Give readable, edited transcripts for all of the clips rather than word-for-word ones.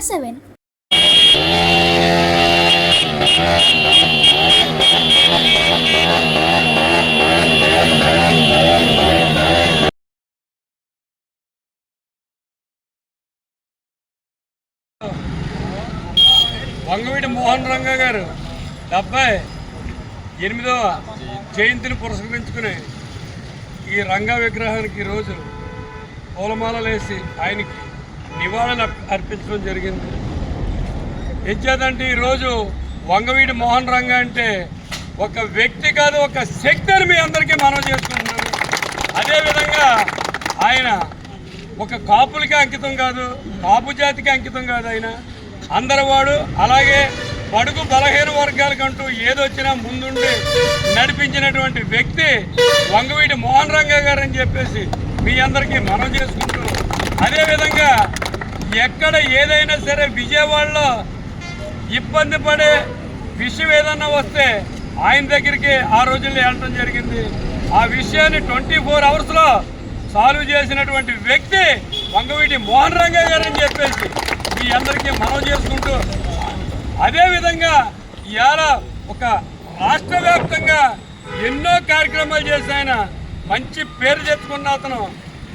7. వంగవీటి మోహన్ రంగా గారు 78వ జయంతిని పురస్కరించుకుని ఈ రంగా విగ్రహానికి ఈరోజు పూలమాలలు వేసి ఆయనకి నివాళులు అర్పించడం జరిగింది. ఎంచేదంటే ఈరోజు వంగవీటి మోహన్ రంగా అంటే ఒక వ్యక్తి కాదు, ఒక శక్తి అని మీ అందరికీ మనవి చేసుకుంటున్నాను. అదేవిధంగా ఆయన ఒక కాపులకి అంకితం కాదు, కాపు జాతికి అంకితం కాదు, ఆయన అందరివాడు. అలాగే బడుగు బలహీన వర్గాలకంటూ ఏదొచ్చినా ముందుండి నడిపించినటువంటి వ్యక్తి వంగవీటి మోహన్ రంగా గారు అని చెప్పేసి మీ అందరికీ మనం చేసుకుంటూ, అదేవిధంగా ఎక్కడ ఏదైనా సరే విజయవాడలో ఇబ్బంది పడే విషయం ఏదన్నా వస్తే ఆయన దగ్గరికి ఆ రోజుల్లో వెళ్ళడం జరిగింది. ఆ విషయాన్ని 24 అవర్స్లో సాల్వ్ చేసినటువంటి వ్యక్తి వంగవీటి మోహన్ రంగా గారు అని చెప్పేసి మీ అందరికీ మనం చేసుకుంటూ, అదేవిధంగా ఇవాళ ఒక రాష్ట్ర వ్యాప్తంగా ఎన్నో కార్యక్రమాలు చేసి ఆయన మంచి పేరు తెచ్చుకున్న అతను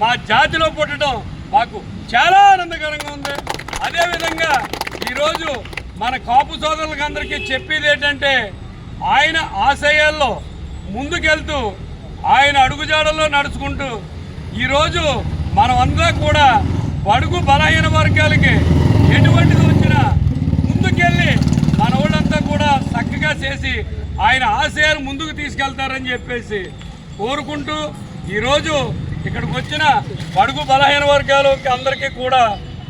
మా జాతిలో పుట్టడం మాకు చాలా ఆనందకరంగా ఉంది. అదేవిధంగా ఈరోజు మన కాపు సోదరులకు అందరికీ చెప్పేది ఏంటంటే ఆయన ఆశయాల్లో ముందుకెళ్తూ ఆయన అడుగుజాడల్లో నడుచుకుంటూ ఈరోజు మనమందరం కూడా బడుగు బలహీన వర్గాలకి ఎటువంటిది వచ్చినా ముందుకెళ్ళి మన వాళ్ళంతా కూడా చక్కగా చేసి ఆయన ఆశయాలు ముందుకు తీసుకెళ్తారని చెప్పేసి కోరుకుంటూ, ఈరోజు ఇక్కడికి వచ్చిన బడుగు బలహీన వర్గాలకి అందరికీ కూడా,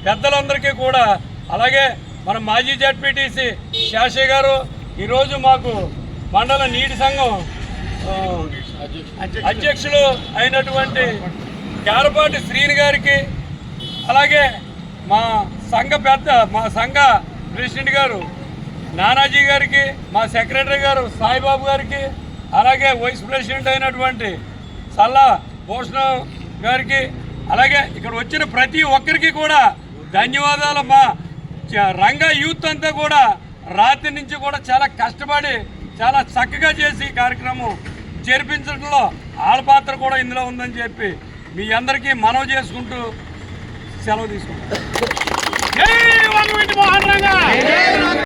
పెద్దలందరికీ కూడా, అలాగే మన మాజీ జడ్పీటీసీ శాషి గారు, ఈరోజు మాకు మండల నీటి సంఘం అధ్యక్షులు అయినటువంటి గారపాటి శ్రీని గారికి, అలాగే మా సంఘ ప్రెసిడెంట్ గారు నానాజీ గారికి, మా సెక్రటరీ గారు సాయిబాబు గారికి, అలాగే వైస్ ప్రెసిడెంట్ అయినటువంటి సల్లా భూషణం గారికి, అలాగే ఇక్కడ వచ్చిన ప్రతి ఒక్కరికి కూడా ధన్యవాదాలు. మా రంగా యూత్ అంతా కూడా రాత్రి నుంచి కూడా చాలా కష్టపడి చాలా చక్కగా చేసి కార్యక్రమం జరిపించడంలో వాళ్ళ పాత్ర కూడా ఇందులో ఉందని చెప్పి మీ అందరికీ మనవి చేసుకుంటూ సెలవు తీసుకుంటాం.